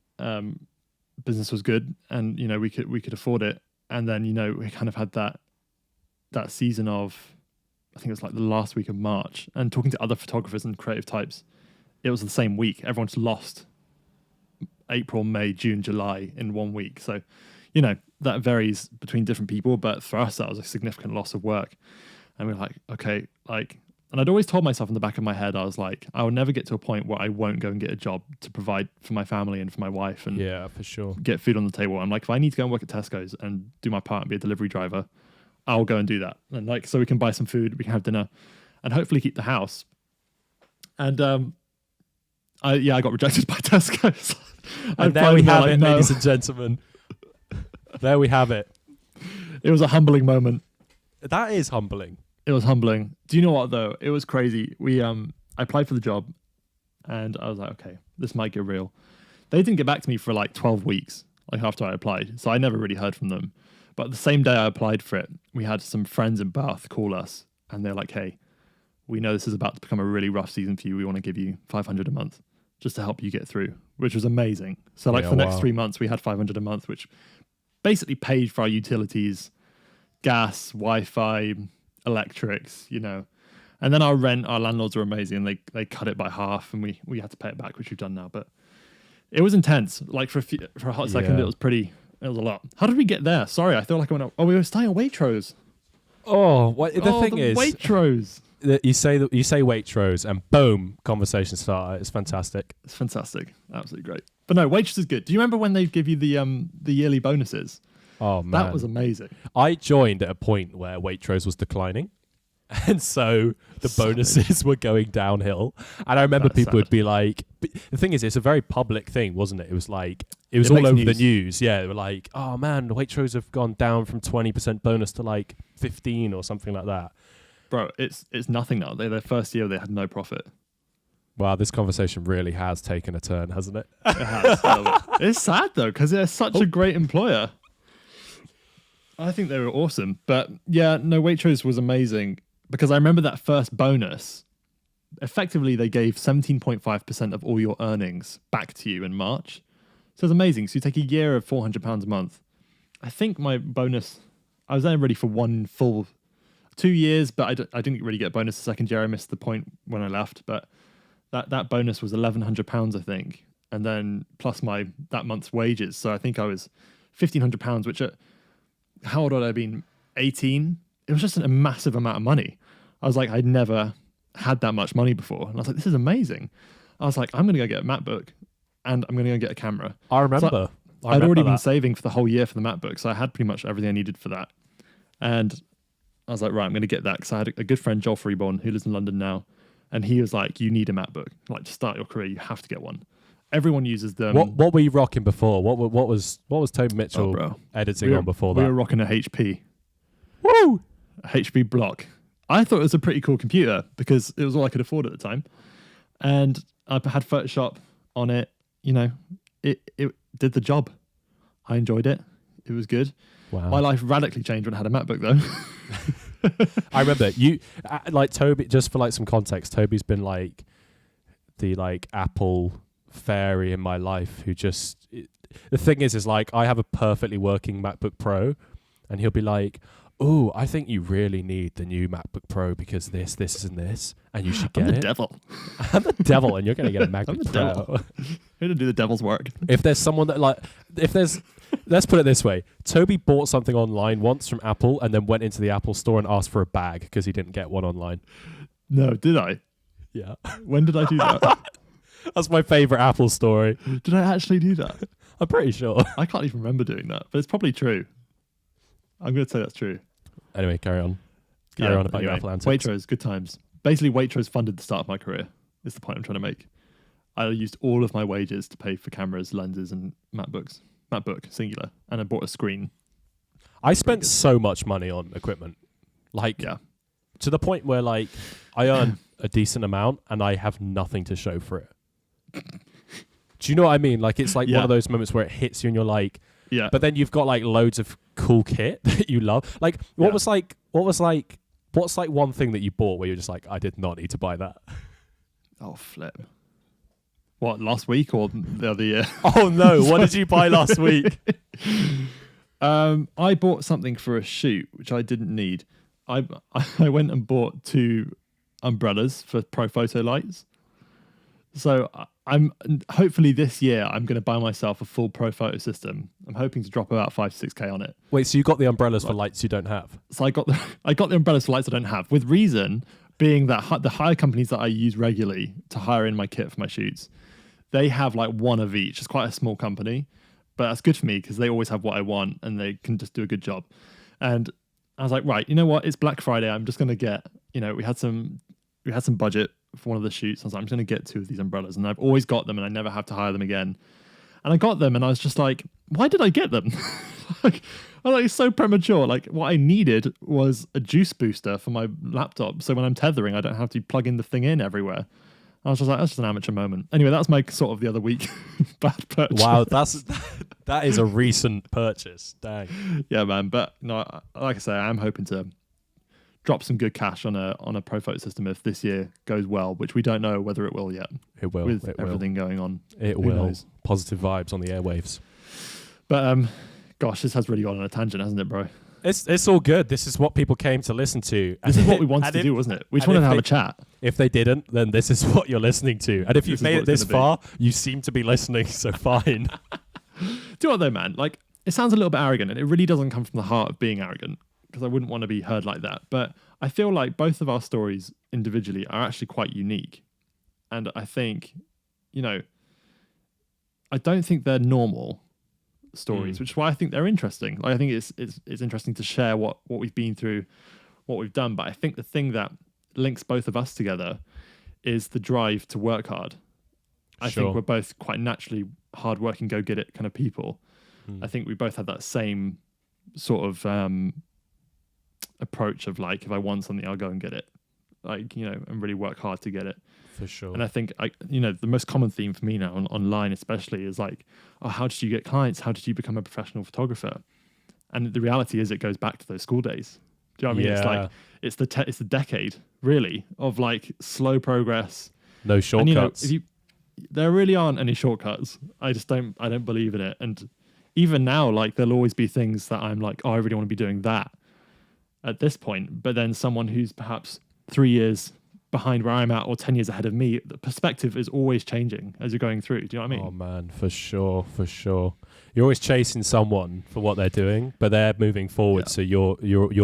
Business was good, and you know we could afford it. And then you know we kind of had that season of, I think it was like the last week of March, and talking to other photographers and creative types, it was the same week. Everyone's lost April, May, June, July in 1 week. So, you know, that varies between different people, but for us, that was a significant loss of work. And we were like, okay, like, and I'd always told myself in the back of my head, I was like, I will never get to a point where I won't go and get a job to provide for my family and for my wife and yeah, for sure, get food on the table. I'm like, if I need to go and work at Tesco's and do my part and be a delivery driver, I'll go and do that. And like, so we can buy some food, we can have dinner and hopefully keep the house. And I got rejected by Tesco's. And there we have it, ladies and gentlemen. There we have it. It was a humbling moment. That is humbling. It was humbling. Do you know what though? It was crazy. I applied for the job and I was like, okay, this might get real. They didn't get back to me for like 12 weeks, like after I applied. So I never really heard from them. But the same day I applied for it, we had some friends in Bath call us and they're like, hey, we know this is about to become a really rough season for you. We want to give you $500 a month just to help you get through, which was amazing. So like for the next 3 months, we had $500 a month, which basically paid for our utilities, gas, Wi-Fi, electrics, you know. And then our rent, our landlords were amazing. They cut it by half and we had to pay it back, which we've done now. But it was intense. Like for a hot second, it was a lot. How did we get there? Sorry, I feel like I went up. Oh, we were staying at Waitrose. Oh, the thing is, Waitrose. You say Waitrose and boom, conversation starter. It's fantastic. It's fantastic. Absolutely great. But no, Waitrose is good. Do you remember when they give you the yearly bonuses? Oh man, that was amazing. I joined at a point where Waitrose was declining. And so the bonuses were going downhill. And I remember people would be like, the thing is, it's a very public thing, wasn't it? It was like, it was all over the news. Yeah, they were like, oh man, the Waitrose have gone down from 20% bonus to like 15 or something like that. Bro, it's nothing now. Their first year, they had no profit. Wow, this conversation really has taken a turn, hasn't it? It has. It's sad though, because they're such a great employer. I think they were awesome. But yeah, no, Waitrose was amazing. Because I remember that first bonus, effectively they gave 17.5% of all your earnings back to you in March. So it's amazing. So you take a year of £400 a month. I think my bonus, I was there ready for 1 full 2 years, but I didn't really get a bonus the second year. I missed the point when I left. But that bonus was £1,100, I think. And then plus that month's wages. So I think I was £1,500, which how old would I have been? 18? It was just a massive amount of money. I was like, I'd never had that much money before. And I was like, this is amazing. I was like, I'm going to go get a MacBook and I'm going to go get a camera. I remember. So I'd already been saving for the whole year for the MacBook. So I had pretty much everything I needed for that. And I was like, right, I'm going to get that because I had a good friend, Joel Freeborn, who lives in London now. And he was like, you need a MacBook. Like, to start your career, you have to get one. Everyone uses them. What were you rocking before? What was Toby Mitchell editing on before that? We were rocking a HP. Woo! A HP Block. I thought it was a pretty cool computer because it was all I could afford at the time. And I had Photoshop on it. You know, it did the job. I enjoyed it. It was good. Wow. My life radically changed when I had a MacBook, though. I remember you, like Toby. Just for like some context, Toby's been like the like Apple fairy in my life. Who just the thing is like I have a perfectly working MacBook Pro, and he'll be like, "Oh, I think you really need the new MacBook Pro because this, and this, and you should get I'm the it." devil. I'm the devil, and you're gonna get a MacBook I'm the Pro. devil. Here to do the devil's work. If there's someone that like, if there's, let's put it this way: Toby bought something online once from Apple, and then went into the Apple store and asked for a bag because he didn't get one online. No, did I? Yeah. When did I do that? That's my favorite Apple story. Did I actually do that? I'm pretty sure. I can't even remember doing that, but it's probably true. I'm going to say that's true. Anyway, carry on. Carry on about your Apple antics. Waitrose, good times. Basically, Waitrose funded the start of my career. Is the point I'm trying to make. I used all of my wages to pay for cameras, lenses, and MacBooks. MacBook, singular. And I bought a screen. I spent so much money on equipment. Like, to the point where, like, I earn a decent amount and I have nothing to show for it. Do you know what I mean? Like, it's like one of those moments where it hits you and you're like, but then you've got like loads of cool kit that you love. Like, what's like one thing that you bought where you're just like, I did not need to buy that? Oh, flip. What, last week or the other year? Oh no, what did you buy last week? I bought something for a shoot, which I didn't need. I went and bought 2 umbrellas for pro photo lights. So I'm hopefully this year I'm going to buy myself a full pro photo system. I'm hoping to drop about 5-6K on it. Wait, so you got the umbrellas for lights you don't have? So I got the umbrellas for lights I don't have, with reason being that the hire companies that I use regularly to hire in my kit for my shoots, they have like one of each. It's quite a small company, but that's good for me because they always have what I want and they can just do a good job. And I was like, right, you know what? It's Black Friday. I'm just going to get, we had some budget for one of the shoots. I was like, I'm just going to get 2 of these umbrellas, and I've always got them and I never have to hire them again. And I got them and I was just like, why did I get them? It's so premature. Like, what I needed was a juice booster for my laptop. So when I'm tethering, I don't have to plug in the thing in everywhere. I was just like, that's just an amateur moment. Anyway, that's my sort of the other week bad purchase. Wow, that is a recent purchase. Dang. Yeah, man. But no, like I say, I'm hoping to drop some good cash on a pro photo system if this year goes well, which we don't know whether it will yet. It will. With everything going on. It will. Knows? Positive vibes on the airwaves. But gosh, this has really gone on a tangent, hasn't it, bro? It's all good. This is what people came to listen to. This is what we wanted to do, wasn't it? We just wanted to have a chat. If they didn't, then this is what you're listening to. And if you've made it this far, you seem to be listening, so fine. Do you know what though, man? Like, it sounds a little bit arrogant, and it really doesn't come from the heart of being arrogant, because I wouldn't want to be heard like that. But I feel like both of our stories individually are actually quite unique. And I think, I don't think they're normal stories, which is why I think they're interesting. Like, I think it's interesting to share what we've been through, what we've done. But I think the thing that links both of us together is the drive to work hard. I think we're both quite naturally hardworking, go get it kind of people. I think we both have that same sort of approach of like, if I want something, I'll go and get it. Like, and really work hard to get it. For sure. And I think, the most common theme for me now online especially is like, oh, how did you get clients? How did you become a professional photographer? And the reality is it goes back to those school days. Do you know what I mean? It's like, it's the decade really of like slow progress. No shortcuts. And, there really aren't any shortcuts. I don't believe in it. And even now, like, there'll always be things that I'm like, oh, I really want to be doing that at this point. But then someone who's perhaps 3 years behind where I'm at or 10 years ahead of me, the perspective is always changing as you're going through. Do you know what I mean? Oh man, for sure. You're always chasing someone for what they're doing, but they're moving forward. So you're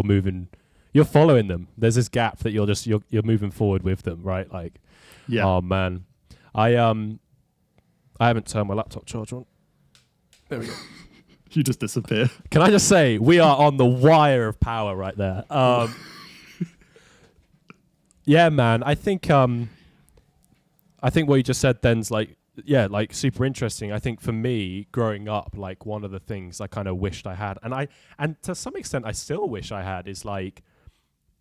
moving you're following them. There's this gap that you're moving forward with them, right? Like, oh man, I haven't turned my laptop charger on. There we go. You just disappear. Can I just say we are on the wire of power right there? Yeah, man. I think what you just said then's like, yeah, like super interesting. I think for me, growing up, like one of the things I kind of wished I had, and to some extent I still wish I had, is like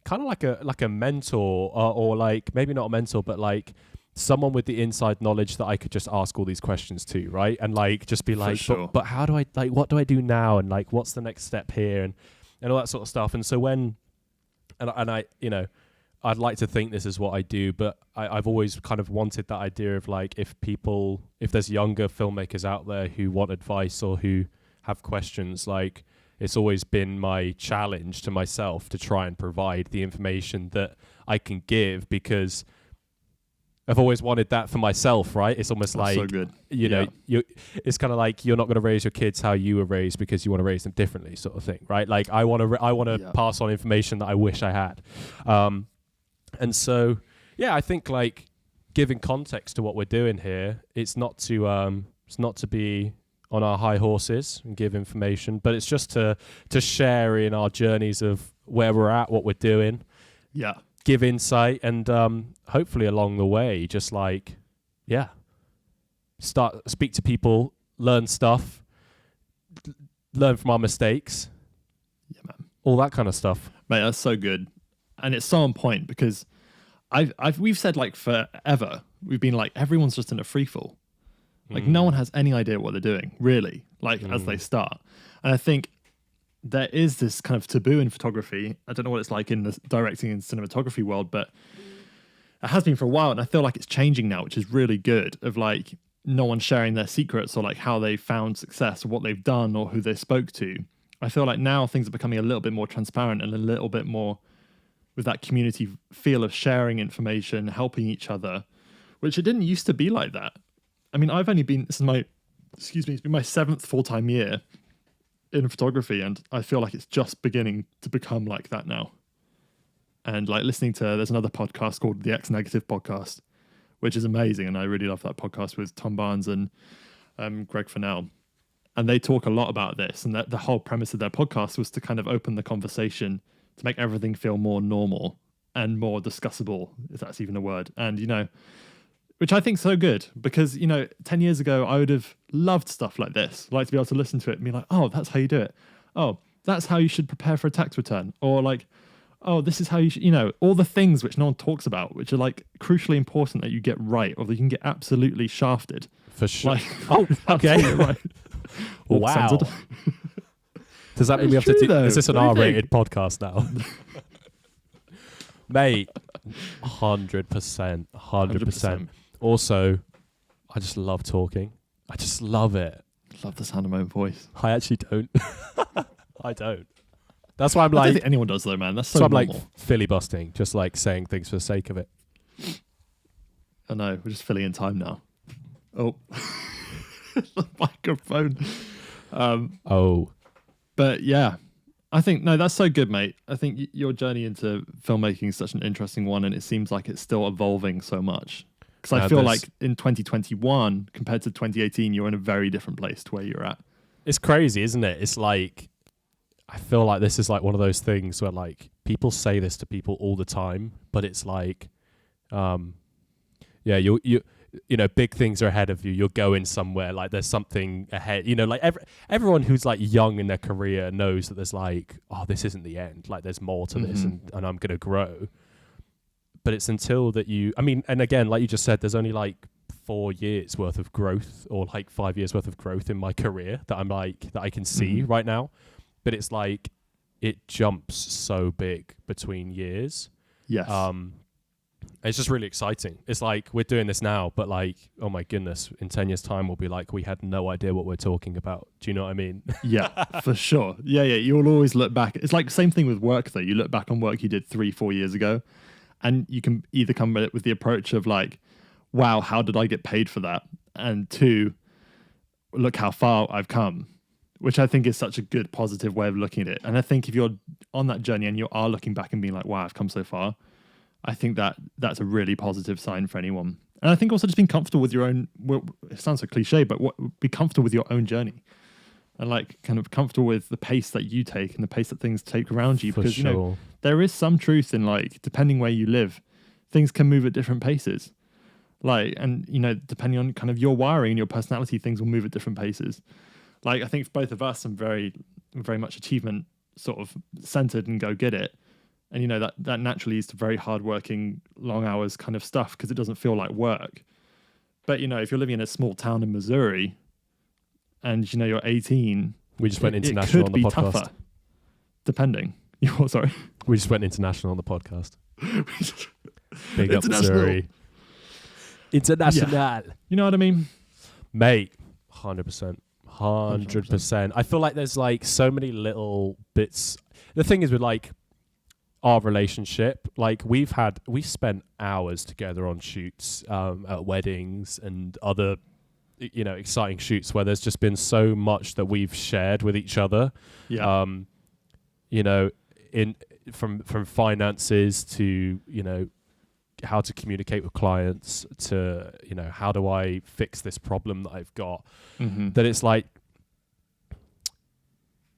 kind of like a mentor, or like maybe not a mentor, but like someone with the inside knowledge that I could just ask all these questions to, right? And like just be like, but how do I, like, what do I do now? And like, what's the next step here? And all that sort of stuff. And so when, and I, you know, I'd like to think this is what I do, but I've always kind of wanted that idea of like, if there's younger filmmakers out there who want advice or who have questions, like it's always been my challenge to myself to try and provide the information that I can give, because I've always wanted that for myself, right? It's almost That's like, so good. you know, it's kind of like you're not going to raise your kids how you were raised because you want to raise them differently, sort of thing, right? Like I want to pass on information that I wish I had. And so, yeah, I think like giving context to what we're doing here, it's not to be on our high horses and give information, but it's just to share in our journeys of where we're at, what we're doing. Yeah. Give insight, and hopefully along the way, just like, speak to people, learn stuff, learn from our mistakes. Yeah, man. All that kind of stuff. Mate, that's so good. And it's so on point, because we've said like forever, we've been like, everyone's just in a free fall. Like no one has any idea what they're doing, really, like as they start. And I think there is this kind of taboo in photography. I don't know what it's like in the directing and cinematography world, but it has been for a while. And I feel like it's changing now, which is really good, of like no one sharing their secrets or like how they found success or what they've done or who they spoke to. I feel like now things are becoming a little bit more transparent and a little bit more with that community feel of sharing information, helping each other, which it didn't used to be like that. I mean, it's been my 7th full-time year in photography, and I feel like it's just beginning to become like that now. And like there's another podcast called the X Negative Podcast, which is amazing, and I really love that podcast with Tom Barnes and Greg Fennell. And they talk a lot about this, and that the whole premise of their podcast was to kind of open the conversation to make everything feel more normal and more discussable, if that's even a word. And, you know, which I think is so good, because, you know, 10 years ago, I would have loved stuff like this, like to be able to listen to it and be like, oh, that's how you do it. Oh, that's how you should prepare for a tax return. Or like, oh, this is how you should, you know, all the things which no one talks about, which are like crucially important that you get right, or that you can get absolutely shafted. For sure. Like, oh, okay. Right. Wow. Does that mean we have to do? Is this an R-rated podcast now? Mate, 100%. 100%. Also, I just love talking. I just love it. Love the sound of my own voice. I actually don't. I don't. That's why I'm I like... don't think anyone does though, man. That's so I'm normal. like filibustering, just like saying things for the sake of it. I know, we're just filling in time now. Oh. The microphone. But yeah, I think, no, that's so good, mate. I think your journey into filmmaking is such an interesting one, and it seems like it's still evolving so much. Because I feel like in 2021, compared to 2018, you're in a very different place to where you're at. It's crazy, isn't it? It's like, I feel like this is like one of those things where like people say this to people all the time, but it's like, yeah, you know, big things are ahead of you. You're going somewhere. Like there's something ahead. You know, like everyone who's like young in their career knows that there's like, oh, this isn't the end. Like there's more to this, and I'm gonna grow. But it's until that I mean, and again, like you just said, there's only like 4 years worth of growth, or like 5 years worth of growth in my career that I'm like, that I can see right now. But it's like, it jumps so big between years. Yes. It's just really exciting. It's like we're doing this now, but like, oh my goodness, in 10 years' time, we'll be like, we had no idea what we're talking about. Do you know what I mean? Yeah, for sure. Yeah. You'll always look back. It's like the same thing with work, though. You look back on work you did 3-4 years ago, and you can either come at it with the approach of like, wow, how did I get paid for that? And 2, look how far I've come. which I think is such a good positive way of looking at it. And I think if you're on that journey and you are looking back and being like, wow, I've come so far, I think that's a really positive sign for anyone. And I think also just being comfortable with your own, well, it sounds so cliche, but be comfortable with your own journey and like kind of comfortable with the pace that you take and the pace that things take around you. Because, you know, there is some truth in like, depending where you live, things can move at different paces. Like, and, you know, depending on kind of your wiring and your personality, things will move at different paces. Like, I think for both of us, I'm very, very much achievement sort of centered and go get it. And, you know, that naturally leads to very hardworking, long hours kind of stuff because it doesn't feel like work. But, you know, if you're living in a small town in Missouri and, you know, you're 18, we just went international on the podcast. Tougher, depending. Sorry? We just went international on the podcast. Big up Missouri. International. Yeah. You know what I mean? Mate, 100%. 100%. I feel like there's like so many little bits. The thing is with like our relationship, like we spent hours together on shoots at weddings and other, you know, exciting shoots where there's just been so much that we've shared with each other. Yeah. You know, from finances to, you know, how to communicate with clients to, you know, how do I fix this problem that I've got, that it's like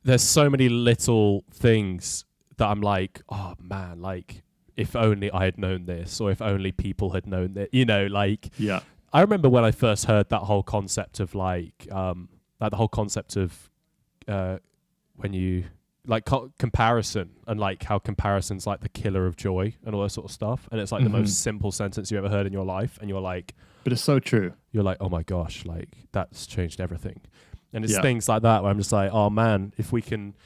there's so many little things that I'm like, oh man, like if only I had known this, or if only people had known that, you know, like, yeah. I remember when I first heard that whole concept of like the whole concept of when you like comparison, and like how comparison's like the killer of joy and all that sort of stuff, and it's like the most simple sentence you ever heard in your life, and you're like, but it's so true. You're like, oh my gosh, like that's changed everything. And it's things like that where I'm just like, oh man, if we can,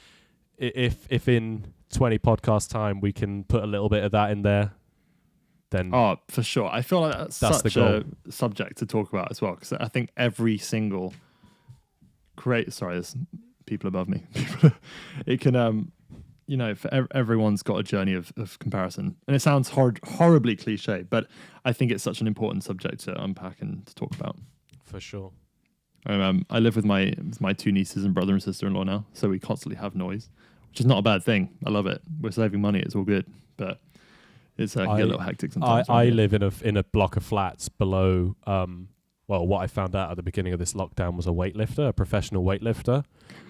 if in 20 podcast time we can put a little bit of that in there, then for sure. I feel like that's such a subject to talk about as well, because I think every single there's people above me. It can, you know, for everyone's got a journey of comparison, and it sounds horribly cliche, but I think it's such an important subject to unpack and to talk about. For sure. I live with my two nieces and brother and sister-in-law now, so we constantly have noise, which is not a bad thing. I love it. We're saving money. It's all good, but it's can get a little hectic sometimes. I live in a block of flats below. Well, what I found out at the beginning of this lockdown was a professional weightlifter.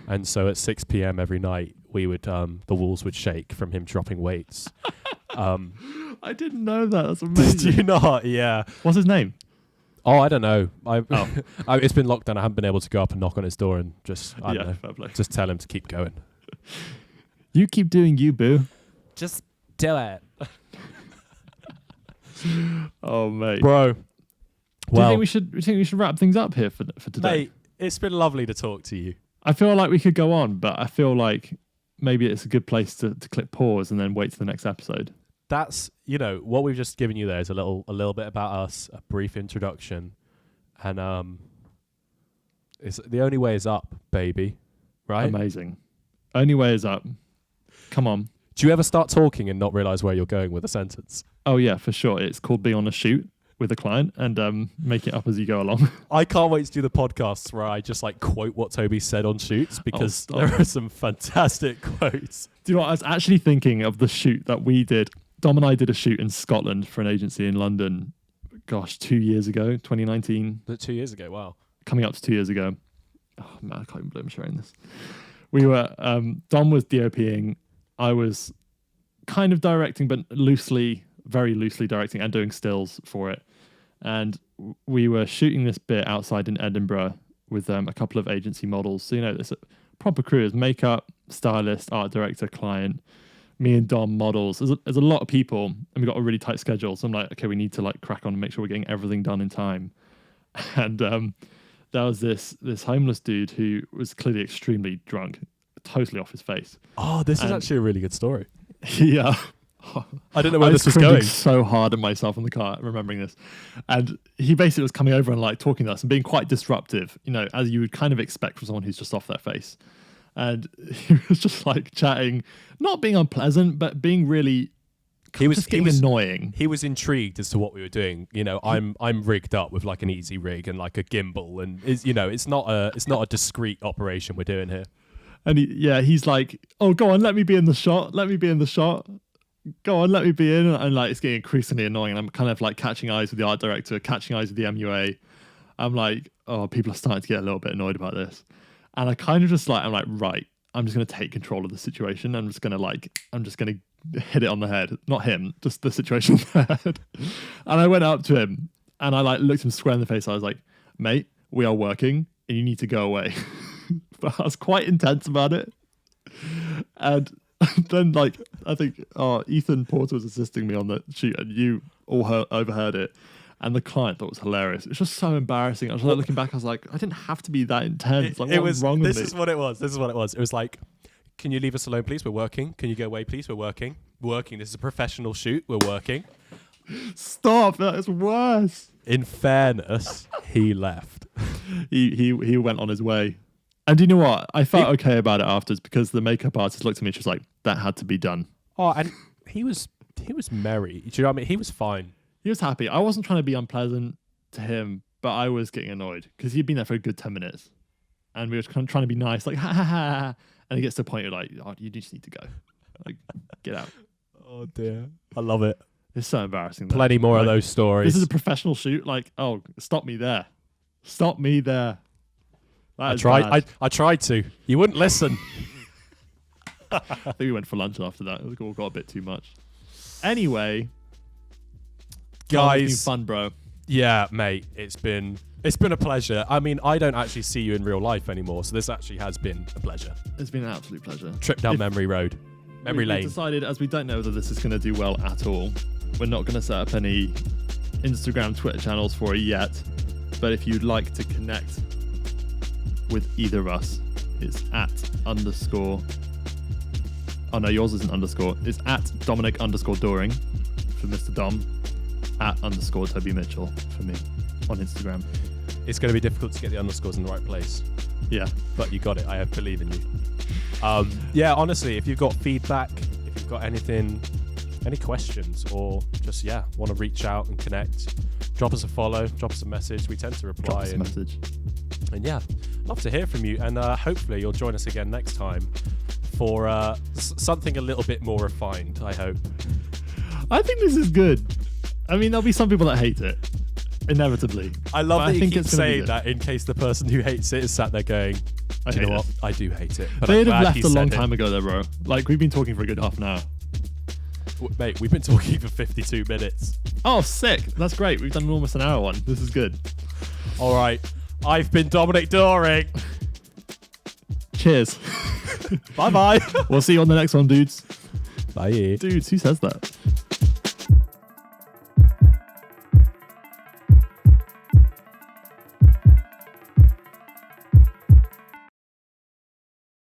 And so at 6 p.m. every night, we would the walls would shake from him dropping weights. I didn't know that. That's amazing. Did you not? Yeah. What's his name? Oh, I don't know. It's been locked down. I haven't been able to go up and knock on his door and just just tell him to keep going. You keep doing you, boo. Just do it. Oh, mate, bro. Do you think we should wrap things up here for today? Mate, it's been lovely to talk to you. I feel like we could go on, but I feel like maybe it's a good place to click pause and then wait to the next episode. That's, you know, what we've just given you there is a little bit about us, a brief introduction, and it's the only way is up, baby. Right? Amazing. Only way is up. Come on. Do you ever start talking and not realize where you're going with a sentence? Oh yeah, for sure. It's called being on a shoot with a client and make it up as you go along. I can't wait to do the podcasts where I just like quote what Toby said on shoots, because there are some fantastic quotes. Do you know what? I was actually thinking of the shoot that we did. Dom and I did a shoot in Scotland for an agency in London. Gosh, 2 years ago, 2019. 2 years ago, wow. Coming up to 2 years ago. Oh man, I can't even believe I'm sharing this. We were, Dom was DOPing. I was kind of directing, but very loosely directing and doing stills for it. And we were shooting this bit outside in Edinburgh with a couple of agency models. So, you know, there's a proper crew. There's makeup, stylist, art director, client, me and Dom, models. There's a lot of people, and we've got a really tight schedule. So I'm like, okay, we need to like crack on and make sure we're getting everything done in time. And there was this homeless dude who was clearly extremely drunk, totally off his face. Oh, this is actually a really good story. Yeah. I don't know where this was going. So hard at myself in the car remembering this, and he basically was coming over and like talking to us and being quite disruptive, you know, as you would kind of expect from someone who's just off their face. And he was just like chatting, not being unpleasant, but being really He was annoying. He was intrigued as to what we were doing. You know, I'm rigged up with like an easy rig and like a gimbal, and it's not a discrete operation we're doing here. And he's like, oh, go on, let me be in the shot. Let me be in the shot. Go on, let me be in. And like, it's getting increasingly annoying. And I'm kind of like catching eyes with the art director, catching eyes with the MUA. I'm like, oh, people are starting to get a little bit annoyed about this. And I kind of just like, I'm like, right, I'm just going to take control of the situation. I'm just going to hit it on the head. Not him, just the situation on the head. And I went up to him and I like looked him square in the face. I was like, mate, we are working and you need to go away. But I was quite intense about it. And then like, I think Ethan Porter was assisting me on the shoot and you all overheard it. And the client thought it was hilarious. It was just so embarrassing. I was like looking back, I was like, I didn't have to be that intense. Like, what was wrong with me? This is what it was. It was like, can you leave us alone, please? We're working. Can you go away, please? We're working. This is a professional shoot. We're working. Stop. That is worse. In fairness, he left. He went on his way. And do you know what? I felt okay about it afterwards because the makeup artist looked at me and she was like, that had to be done. Oh, and he was merry. Do you know what I mean? He was fine. He was happy. I wasn't trying to be unpleasant to him, but I was getting annoyed because he'd been there for a good 10 minutes. And we were kind of trying to be nice, like, ha ha ha. And he gets to the point you're like, oh, you just need to go. Like, get out. Oh, dear. I love it. It's so embarrassing. Plenty more of those stories. This is a professional shoot. Like, oh, stop me there. Stop me there. I tried to. You wouldn't listen. I think we went for lunch after that. It all got a bit too much. Anyway, guys, it's been fun, bro. Yeah, mate. It's been a pleasure. I mean, I don't actually see you in real life anymore, so this actually has been a pleasure. It's been an absolute pleasure. Trip down memory road. Memory lane. We decided, as we don't know whether this is going to do well at all, we're not going to set up any Instagram, Twitter channels for it yet. But if you'd like to connect with either of us, it's @_ Oh no, yours isn't underscore. It's @Dominic_Doring for Mr. Dom, @_ Toby Mitchell for me on Instagram. It's going to be difficult to get the underscores in the right place. Yeah. But you got it. I believe in you. Yeah, honestly, if you've got feedback, if you've got anything, any questions, or just, want to reach out and connect, drop us a follow, drop us a message. We tend to reply. Drop us a message. And love to hear from you. And hopefully you'll join us again next time for something a little bit more refined, I hope. I think this is good. I mean, there'll be some people that hate it, inevitably. I love that you keep saying that in case the person who hates it is sat there going, do you know what? I do hate it. But they'd have left a long time ago though, bro. Like, we've been talking for a good half an hour. Mate, we've been talking for 52 minutes. Oh, sick. That's great. We've done almost an hour one. This is good. All right. I've been Dominic Doring. Cheers. Bye-bye. We'll see you on the next one, dudes. Bye. Dudes, who says that?